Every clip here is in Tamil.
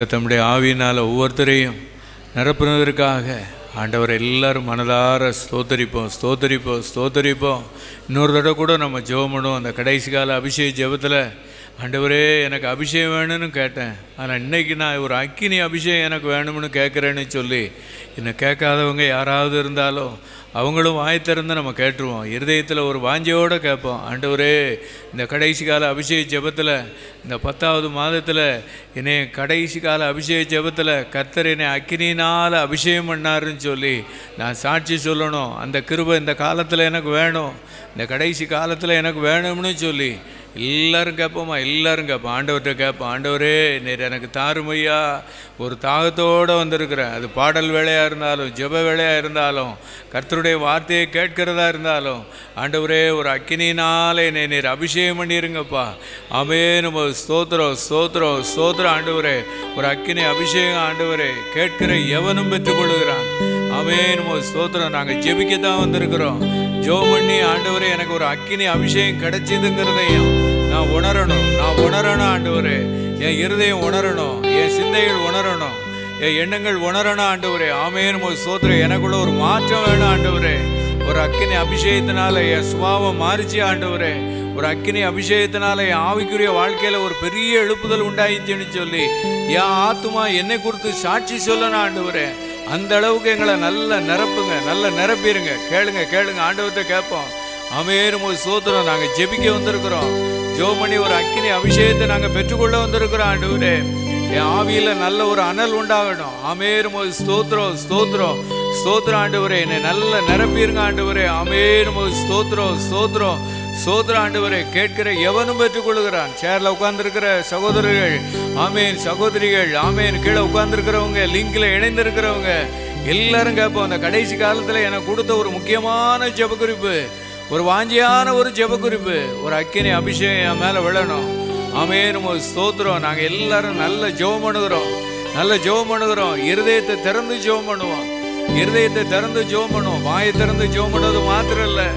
தம்முடைய ஆவியினால் ஒவ்வொருத்தரையும் நிரப்புனதற்காக ஆண்டவர் எல்லாரும் மனதார ஸ்தோத்தரிப்போம். இன்னொரு தடவை கூட நம்ம ஜெபம் பண்ணுவோம். அந்த கடைசி கால அபிஷேக ஜெபத்தில் ஆண்டவரே எனக்கு அபிஷேகம் வேணும்னு கேட்டேன், ஆனால் இன்றைக்கி நான் ஒரு அக்கினி அபிஷேகம் எனக்கு வேணும்னு கேட்குறேன்னு சொல்லி இன்னும் கேட்காதவங்க யாராவது இருந்தாலும் அவங்களும் வாய் திறந்து நம்ம கேட்டுருவோம். இருதயத்தில் ஒரு வாஞ்சையோடு கேட்போம், ஆண்டவரே இந்த கடைசி கால அபிஷேக ஜெபத்தில் இந்த 10வது மாதத்தில் என்னை கடைசி கால அபிஷேக ஜெபத்தில் கர்த்தர் என்னை அக்கினினால் அபிஷேகம் பண்ணாருன்னு சொல்லி நான் சாட்சி சொல்லணும். அந்த கிருபை இந்த காலத்தில் எனக்கு வேணும், இந்த கடைசி காலத்தில் எனக்கு வேணும்னு சொல்லி எல்லாரும் கேட்போம். ஆண்டவர்கிட்ட கேட்போம், ஆண்டவரே நேர் எனக்கு தாருமையா. ஒரு தாகத்தோடு வந்திருக்கிறேன். அது பாடல் வேலையாக இருந்தாலும் ஜெப வேலையாக இருந்தாலும் கர்த்தருடைய வார்த்தையை கேட்கிறதா இருந்தாலும் ஆண்டவரே ஒரு அக்கினினால் என்னை நீர் அபிஷேகம் பண்ணிருங்கப்பா. நம்ம ஸ்தோத்திரம் ஆண்டவரே. ஒரு அக்கினி அபிஷேகம் ஆண்டவரே கேட்கிற எவனும் பெற்றுக்கொள்ளுகிறான். நம்ம ஸ்தோத்திரம். நாங்கள் ஜெபிக்கத்தான் வந்திருக்கிறோம். ஜெபம் பண்ணி ஆண்டவரே எனக்கு ஒரு அக்கினி அபிஷேகம் கிடைச்சதுங்கிறதையும் நான் உணரணும் ஆண்டவரே. என் இருதயம் உணரணும், என் சிந்தைகள் உணரணும், என் எண்ணங்கள் உணரணும் ஆண்டவரே. நம்ம ஸ்தோத்திரம். எனக்குள்ள ஒரு மாற்றம் வேணும் ஆண்டவரே. ஒரு அக்கினி அபிஷேகத்தினால என் சுபாவம் மாறிச்சு ஆண்டவரே. ஒரு அக்கினி அபிஷேகத்தினால என் ஆவிக்குரிய வாழ்க்கையில் ஒரு பெரிய எழுப்புதல் உண்டாயிடுச்சுன்னு சொல்லி என் ஆத்துமா என்னை குறித்து சாட்சி சொல்லணும் ஆண்டவரே. அந்த அளவுக்கு எங்களை நல்லா நிரப்புங்க, நல்லா நிரப்பிடுங்க. கேளுங்க ஆண்டவர்கிட்ட கேட்போம். நம்ம ஸ்தோத்திரம். நாங்கள் ஜெபிக்க வந்திருக்கிறோம். ஜெபம் பண்ணி ஒரு அக்கினி அபிஷேகத்தை நாங்கள் பெற்றுக்கொள்ள வந்திருக்கிறோம் ஆண்டவரே. என் ஆவியில் நல்ல ஒரு அனல் உண்டாகணும். நம்ம ஸ்தோத்திரம் ஆண்டவரே. என்னை நல்லா நிரப்பிடுங்க ஆண்டவரே. நம்ம ஸ்தோத்திரம் ஆண்டவரே. கேட்கிற எவனும் பெற்றுக்கொள்ளுகிறான். சேர்ல உட்கார்ந்துருக்கிற சகோதரர்கள், சகோதரிகள், கீழே உட்கார்ந்துருக்கிறவங்க, லிங்க்ல இணைந்திருக்கிறவங்க எல்லாரும் கேட்போம். அந்த கடைசி காலத்தில் எனக்கு கொடுத்த ஒரு முக்கியமான ஜெப குறிப்பு, ஒரு வாஞ்சியான ஒரு ஜெப குறிப்பு, ஒரு அக்கினி அபிஷேகம் என் மேலே விழணும். நம்ம ஸ்தோத்திரம். நாங்கள் எல்லாரும் நல்ல ஜெபம் பண்ணுகிறோம். இருதயத்தை திறந்து ஜெபம் பண்ணுவோம். வாயை திறந்து ஜெபம் பண்ணுவது மாத்திரம் இல்லை,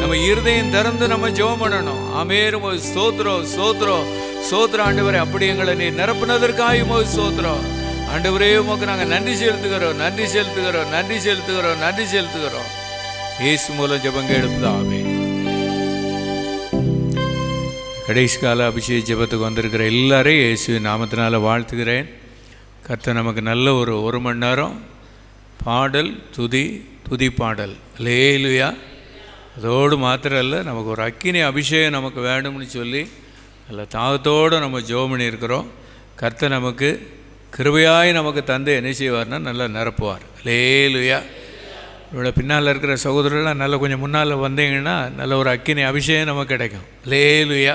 நம்ம இருதயம் திறந்து நம்ம ஜெபம் பண்ணணும். நம்ம ஸ்தோத்திரம் ஆண்டவரே. அப்படி எங்களை நீ நிரப்புனதற்காக ஸ்தோத்திரம் ஆண்டவரே. உமக்கு நாங்கள் நன்றி செலுத்துகிறோம். இயேசு மூலம் ஜெபங்க எடுப்பதாவே. கடைசி கால அபிஷேக ஜெபத்துக்கு வந்திருக்கிற எல்லாரையும் இயேசுவின் நாமத்தினால வாழ்த்துகிறேன். கர்த்தர் நமக்கு நல்ல ஒரு மணி நேரம் பாடல், துதி பாடல், அல்லேலூயா. அதோடு மாத்திரம் இல்லை, நமக்கு ஒரு அக்கினி அபிஷேகம் நமக்கு வேணும்னு சொல்லி நல்ல தாகத்தோடு நம்ம ஜெபம் பண்ணியிருக்கிறோம். கர்த்தர் நமக்கு கிருபையாய் நமக்கு தந்து என்ன செய்வார்னா நல்லா நிரப்புவார். அல்லேலூயா. இவ்வளோ பின்னால் இருக்கிற சகோதரர்கள்லாம் நல்லா கொஞ்சம் முன்னால் வந்தீங்கன்னா நல்ல ஒரு அக்கினி அபிஷேகம் நமக்கு கிடைக்கும். அல்லேலூயா.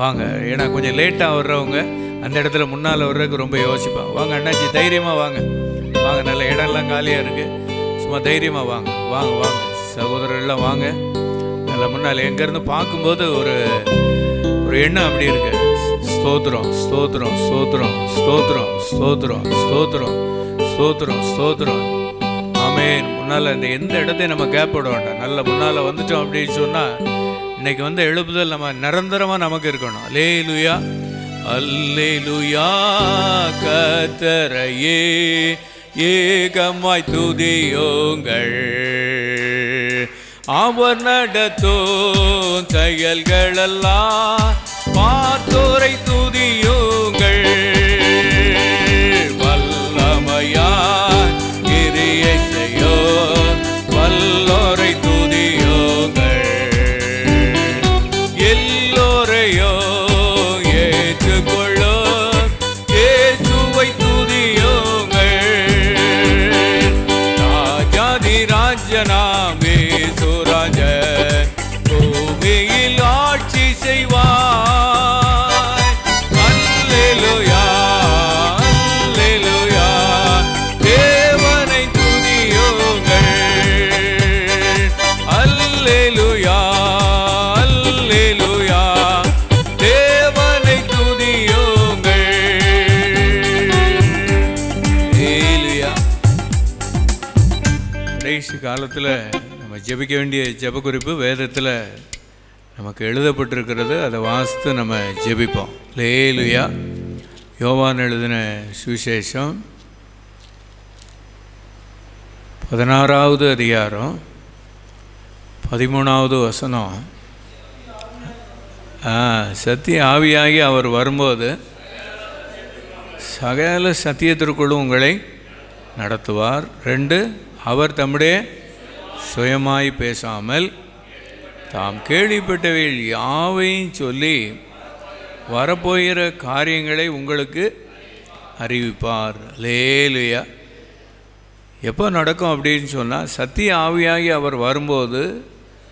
வாங்க. ஏன்னா கொஞ்சம் லேட்டாக வர்றவங்க அந்த இடத்துல முன்னால் வர்றதுக்கு ரொம்ப யோசிப்பாங்க. வாங்க அண்ணாச்சி, தைரியமாக வாங்க. நல்ல இடம்லாம் காலியாக இருக்குது. சும்மா தைரியமாக வாங்க. சகோதரர்கள்லாம் வாங்க. நல்ல முன்னால் எங்கேருந்து பார்க்கும்போது ஒரு எண்ணம் அப்படி இருக்கு. ஸ்தோத்திரம். ஆமென். முன்னால் இந்த எந்த இடத்தையும் நம்ம கேப் விட வேண்டாம். நல்ல முன்னால் வந்துட்டோம் அப்படின்னு சொன்னால் இன்னைக்கு வந்து எழுப்புதல் நம்ம நிரந்தரமாக நமக்கு இருக்கணும். அல்லேலூயா. கர்த்தரையே ஏகமாய் துதியுங்கள். அவர் நடத்தும் செயல்களெல்லாம் பார்த்தோரை துதியுங்கள். வல்லமையாய் கிரியை செய்யும் வல்லோரை துதியுங்கள். எல்லோரையும் ஏற்றுக்கொள்ளும் இயேசுவை துதியுங்கள். ராஜாதி ராஜனாம் இயேசுராஜன் பூமியில் ஆட்சி செய்வார். அல்லேலூயா. தேவனை துதியுங்கள். அல்லேலூயா. தேவனை துதியுங்கள். கடைசி காலத்தில் நம்ம ஜெபிக்க வேண்டிய ஜெப குறிப்பு வேதத்தில் நமக்கு எழுதப்பட்டிருக்கிறது. அதை வாசித்து நம்ம ஜெபிப்போம். அல்லேலூயா. யோவான் எழுதின சுவிசேஷம் 16வது அதிகாரம் 13வது வசனம். சத்திய ஆவியாகி அவர் வரும்போது சகல சத்தியத்திற்குள்ளும் உங்களை நடத்துவார். 2, அவர் தம்முடைய சுயமாய் பேசாமல் தாம் கேள்விப்பட்டவைகள் யாவையும் சொல்லி வரப்போகிற காரியங்களை உங்களுக்கு அறிவிப்பார். அல்லேலூயா. எப்போ நடக்கும் அப்படின்னு சொன்னால், சத்திய ஆவியாகி அவர் வரும்போது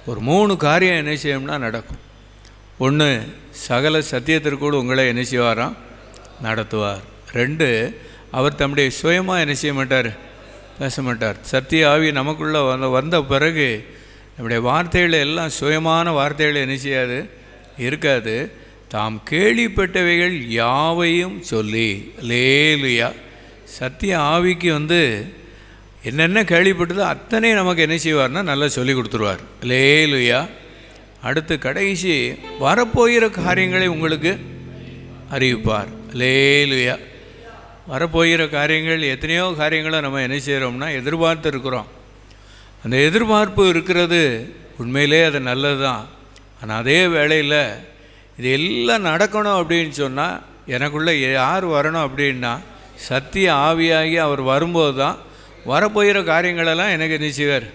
ஒரு 3 காரியம் என்ன செய்யணும்னா நடக்கும். 1, சகல சத்தியத்திற்குள் உங்களை என்ன செய்வாராம்? நடத்துவார். 2, அவர் தம்முடைய சுயமாக என்ன செய்ய மாட்டார்? பேச மாட்டார். சத்திய ஆவி நமக்குள்ளே வந்த பிறகு நம்முடைய வார்த்தைகள் எல்லாம் சுயமான வார்த்தைகள் என்ன செய்யாது? இருக்காது. தாம் கேள்விப்பட்டவைகள் யாவையும் சொல்லி. அல்லேலூயா. சத்திய ஆவிக்கு என்னென்ன கேள்விப்பட்டதோ அத்தனை நமக்கு என்ன செய்வார்னா நல்லா சொல்லி கொடுத்துருவார். அல்லேலூயா. அடுத்து கடைசி வரப்போகிற காரியங்களை உங்களுக்கு அறிவிப்பார். அல்லேலூயா. வரப்போகிற காரியங்கள் எத்தனையோ காரியங்களை நம்ம என்ன செய்கிறோம்னா எதிர்பார்த்து இருக்கிறோம். அந்த எதிர்பார்ப்பு இருக்கிறது உண்மையிலே அது நல்லது தான். ஆனால் அதே வேளையில் இது எல்லாம் நடக்கணும் அப்படின்னு சொன்னால் எனக்குள்ளே யார் வரணும் அப்படின்னா சத்திய ஆவியாகி அவர் வரும்போது தான் வரப்போகிற காரியங்களெல்லாம் எனக்கு என்ன செய்வார்?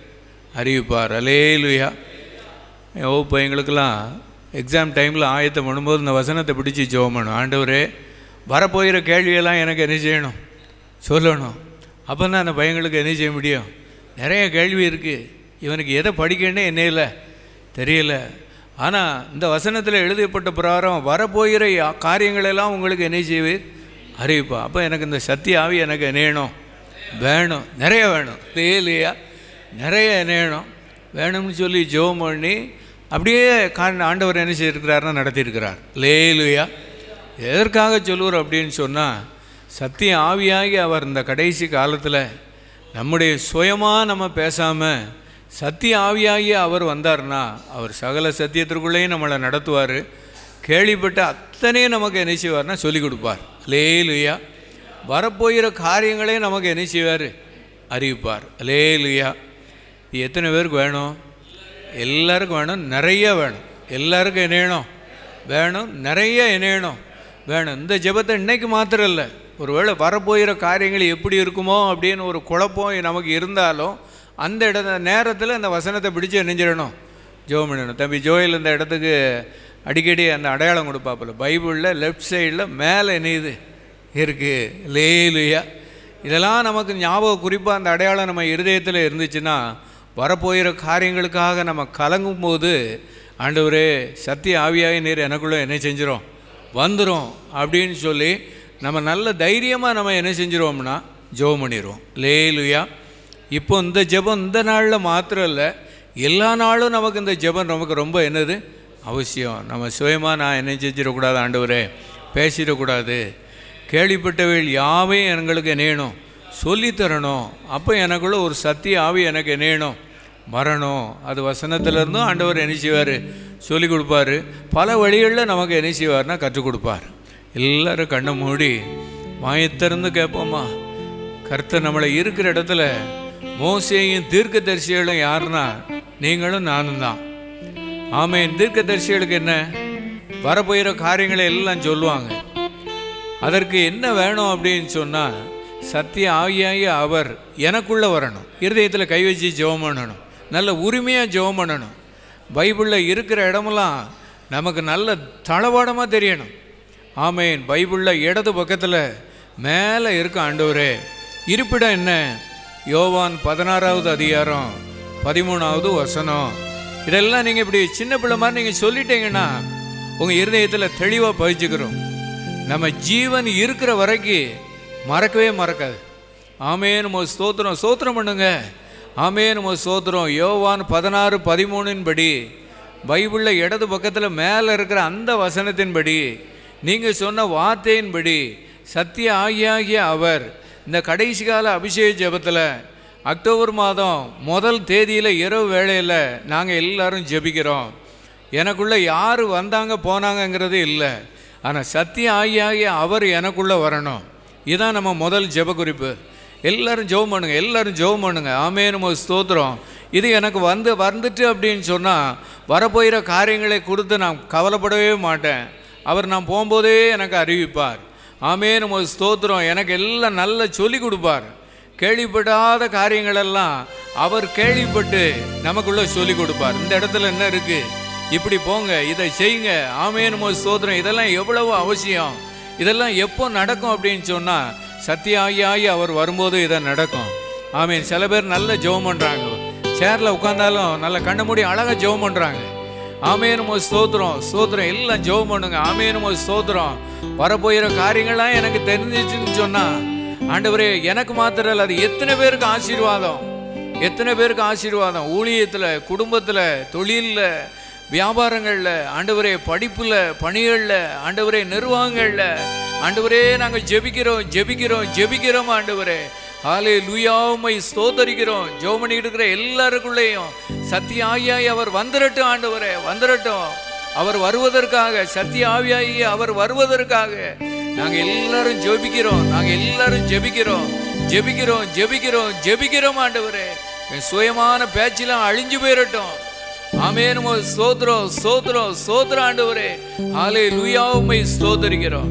அறிவிப்பார். அல்லேலூயா. இப்போ எங்களுக்கெல்லாம் எக்ஸாம் டைமில் ஆயத்தம் பண்ணும்போது இந்த வசனத்தை பிடிச்சி ஜெபம் பண்ணணும். ஆண்டவரே, வரப்போகிற கேள்வியெல்லாம் எனக்கு என்ன செய்யணும்? சொல்லணும். அப்போ தான் அந்த பையங்களுக்கு என்ன செய்ய முடியும்? நிறைய கேள்வி இருக்குது. இவனுக்கு எதை படிக்கணுன்னே என்ன இல்லை தெரியல. ஆனால் இந்த வசனத்தில் எழுதப்பட்ட பிரகாரம் வரப்போகிற காரியங்களெல்லாம் உங்களுக்கு என்ன செய்வீர்? அறிவிப்பா. அப்போ எனக்கு இந்த சத்திய ஆவி எனக்கு இணையணும், வேணும், நிறைய வேணும். இல்லையா? நிறைய இணையணும் வேணும்னு சொல்லி ஜெபம் பண்ணி அப்படியே ஆண்டவர் என்ன செய்திருக்கிறாருன்னா நடத்தியிருக்கிறார். லேலுயா. எதற்காக சொல்லுவார் அப்படின்னு சொன்னால், சத்திய ஆவியாகி அவர் இந்த கடைசி காலத்தில் நம்முடைய சுயமாக நம்ம பேசாமல் சத்திய ஆவியாகி அவர் வந்தார்னா அவர் சகல சத்தியத்திற்குள்ளேயும் நம்மளை நடத்துவார். கேள்விப்பட்ட அத்தனையும் நமக்கு என்ன செய்வார்னா சொல்லிக் கொடுப்பார். லேலுயா. வரப்போகிற காரியங்களையும் நமக்கு என்ன செய்வார்? அறிவிப்பார். லேலுயா. எத்தனை பேருக்கு வேணும்? எல்லாருக்கும் வேணும், நிறைய வேணும். எல்லாருக்கும் இணையணும், வேணும், நிறைய இணையணும், வேணும். இந்த ஜெபத்தை இன்றைக்கு மாத்திரம் இல்லை, ஒருவேளை வரப்போகிற காரியங்கள் எப்படி இருக்குமோ அப்படின்னு ஒரு குழப்பம் நமக்கு இருந்தாலும் அந்த நேரத்தில் அந்த வசனத்தை பிடிச்சி நெஞ்சிடணும், ஜெபம் பண்ணணும். தம்பி ஜோயில் இந்த இடத்துக்கு அடிக்கடி அந்த அடையாளம் கொடுப்பாப்பில்ல, பைபிளில் லெஃப்ட் சைடில் மேலே இணையுது இருக்குது. லேலுயா. இதெல்லாம் நமக்கு ஞாபகம் குறிப்பாக அந்த அடையாளம் நம்ம இருதயத்தில் இருந்துச்சுன்னா வரப்போகிற காரியங்களுக்காக நம்ம கலங்கும் போது ஆண்டவரே சத்திய ஆவியாகி நீர் எனக்குள்ளே என்ன செஞ்சிடும்? வந்துடும் அப்படின்னு சொல்லி நம்ம நல்ல தைரியமாக நம்ம என்ன செஞ்சிருவோம்னா ஜெபம் பண்ணிடுவோம். லேலுயா. இப்போ இந்த ஜெபம் இந்த நாளில் மாத்திரம் இல்லை, எல்லா நாளும் நமக்கு இந்த ஜெபம் நமக்கு ரொம்ப என்னது அவசியம். நம்ம சுயமாக நான் என்ன செஞ்சிடக்கூடாது, ஆண்டவரே பேசிடக்கூடாது, கேள்விப்பட்டவர்கள் யாவையும் எங்களுக்கு இணையணும், சொல்லித்தரணும். அப்போ எனக்குள்ள ஒரு சத்திய ஆவி எனக்கு இணையணும், வரணும். அது வசனத்திலேருந்தும் ஆண்டவர் என்ன செய்வார்? சொல்லிக் கொடுப்பார். பல வழிகளில் நமக்கு என்ன செய்வார்னா கற்றுக் கொடுப்பார். எல்லோரும் கண்ணை மூடி வாயத்திறந்து கேட்போம்மா. கர்த்தர் நம்மளை இருக்கிற இடத்துல மோசேயும் தீர்க்கதரிசிகளும் யாருன்னா நீங்களும் நானும் தான். ஆமென். தீர்க்கதரிசிகளுக்கு என்ன? வரப்போகிற காரியங்களை எல்லாம் சொல்லுவாங்க. அதற்கு என்ன வேணும் அப்படின்னு சொன்னால் சத்திய ஆவியாகி அவர் எனக்குள்ளே வரணும், இருதயத்தில் கை வச்சு ஜெபம் பண்ணணும், நல்ல உரிமையாக ஜெபம் பண்ணணும். பைபிளில் இருக்கிற இடமெல்லாம் நமக்கு நல்ல தளவாடமாக தெரியணும். ஆமென். பைபிளில் இடது பக்கத்தில் மேலே இருக்க ஆண்டவரே இருப்பிடம் என்ன? யோவான் 16வது அதிகாரம் 13வது வசனம். இதெல்லாம் நீங்கள் இப்படி சின்ன பிள்ளை மாதிரி நீங்கள் சொல்லிட்டீங்கன்னா உங்கள் இருதயத்தில் தெளிவாக பதிச்சுக்கிறோம். நம்ம ஜீவன் இருக்கிற வரைக்கும் மறக்கவே மறக்காது. ஆமென். நம்ம ஸ்தோத்திரம், ஸ்தோத்திரம் பண்ணுங்க. ஆமென். நம்ம ஸ்தோத்திரம். யோவான் 16:13 படி பைபிளில் இடது பக்கத்தில் மேலே இருக்கிற அந்த வசனத்தின்படி நீங்கள் சொன்ன வார்த்தையின்படி சத்திய ஆகிய அவர் இந்த கடைசி கால அபிஷேக ஜெபத்தில் அக்டோபர் மாதம் 1 தேதியில் இரவு வேளையில் நாங்கள் எல்லாரும் ஜெபிக்கிறோம். எனக்குள்ளே யார் வந்தாங்க போனாங்கங்கிறது இல்லை. ஆனால் சத்தியம் ஆகிய அவர் எனக்குள்ளே வரணும். இதுதான் நம்ம முதல் ஜெப குறிப்பு. எல்லோரும் ஜெபம் பண்ணுங்க, எல்லோரும் ஜெபம் பண்ணுங்க. ஆமென் ஸ்தோத்திரம். இது எனக்கு வந்துட்டு அப்படின்னு சொன்னால் வரப்போகிற காரியங்களை கொடுத்து நான் கவலைப்படவே மாட்டேன். அவர் நான் போகும்போதே எனக்கு அறிவிப்பார். ஆமென் ஸ்தோத்திரம். எனக்கு எல்லாம் நல்லா சொல்லி கொடுப்பார். கேள்விப்படாத காரியங்களெல்லாம் அவர் கேள்விப்பட்டு நமக்குள்ளே சொல்லி கொடுப்பார். இந்த இடத்துல என்ன இருக்குது, இப்படி போங்க, இதை செய்யுங்க. ஆமென் ஸ்தோத்திரம். இதெல்லாம் எவ்வளவு அவசியம். இதெல்லாம் எப்போ நடக்கும் அப்படின்னு சொன்னால் சத்தியாகி அவர் வரும்போது இதை நடக்கும். ஆமென். சில பேர் நல்ல ஜெபம் பண்ணுறாங்க, சேரில் உட்காந்தாலும் நல்ல கண்ண மூடி அழகாக ஜெபம் பண்ணுறாங்க. ஆமென் ஸ்தோத்திரம் ஸ்தோத்திரம். எல்லாம் ஜெபம் பண்ணுங்க. ஆமென் ஸ்தோத்திரம். வரப்போகிற காரியங்கள்லாம் எனக்கு தெரிஞ்சிச்சுன்னு சொன்னால் ஆண்டவரே எனக்கு மாத்திரம் இல்லை, அது எத்தனை பேருக்கு ஆசீர்வாதம், எத்தனை பேருக்கு ஆசீர்வாதம். ஊழியத்தில், குடும்பத்தில், தொழிலில், வியாபாரங்களில், ஆண்டவரே படிப்பில், பணிகளில், ஆண்டவரே நிர்வாகங்களில், ஆண்டவரே நாங்கள் ஜெபிக்கிறோம் ஜெபிக்கிறோம் ஜெபிக்கிறோம். ஆண்டவரே ஹல்லேலூயா, உம்மை ஸ்தோத்தரிக்கிறோம். ஜெபம் பண்ணிட்டு இருக்கிற எல்லாருக்குள்ளேயும் சத்திய ஆவியாய் அவர் வந்துடட்டும். ஆண்டவரே வந்துடட்டும். அவர் வருவதற்காக, சத்திய ஆவியாய் அவர் வருவதற்காக நாங்கள் எல்லாரும் ஜெபிக்கிறோம். நாங்கள் எல்லாரும் ஜெபிக்கிறோம் ஜெபிக்கிறோம் ஜெபிக்கிறோம் ஜெபிக்கிறோம். ஆண்டவரே என் சுயமான பேச்செல்லாம் அழிஞ்சு போயிடட்டும். ஆமென் ஸ்தோத்திரம் ஸ்தோத்திரம் ஸ்தோத்திரம். ஆண்டவரே ஹல்லேலூயா, உம்மை ஸ்தோத்தரிக்கிறோம்.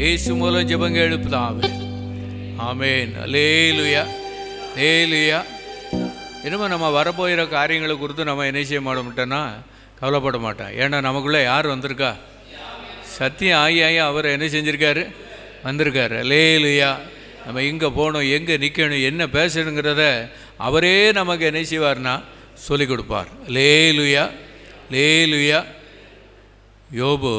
இயேசு மூலம் ஜெபங்க எழுப்புதாவே. ஆமென். அல்லேலூயா அல்லேலூயா. இனிமேல் நம்ம வரப்போகிற காரியங்களை குறித்து நம்ம என்ன செய்ய மாட்டோம்ட்டோன்னா கவலைப்பட மாட்டோம். ஏன்னா நமக்குள்ளே யார் வந்திருக்கா? சத்தியம் ஆகி அவர் என்ன செஞ்சுருக்காரு? வந்திருக்காரு. அல்லேலூயா. நம்ம எங்கே போகணும், எங்கே நிற்கணும், என்ன பேசணுங்கிறத அவரே நமக்கு என்ன செய்வார்னா சொல்லிக் கொடுப்பார். அல்லேலூயா அல்லேலூயா. யோபு